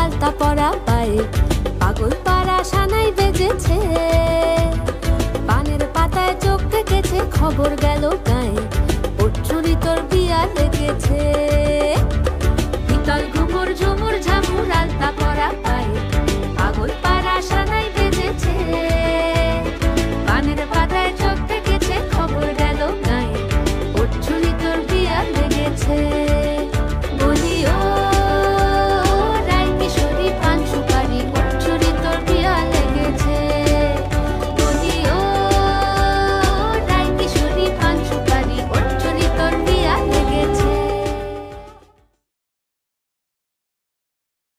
আলতা পরা পায়ে পাগল পাড়া সানাই বেজেছে। পানের পাতায় চোখ থেকেছে, খবর গেল গায়ে, ওর চুরি তোর বিয়া লেগেছে।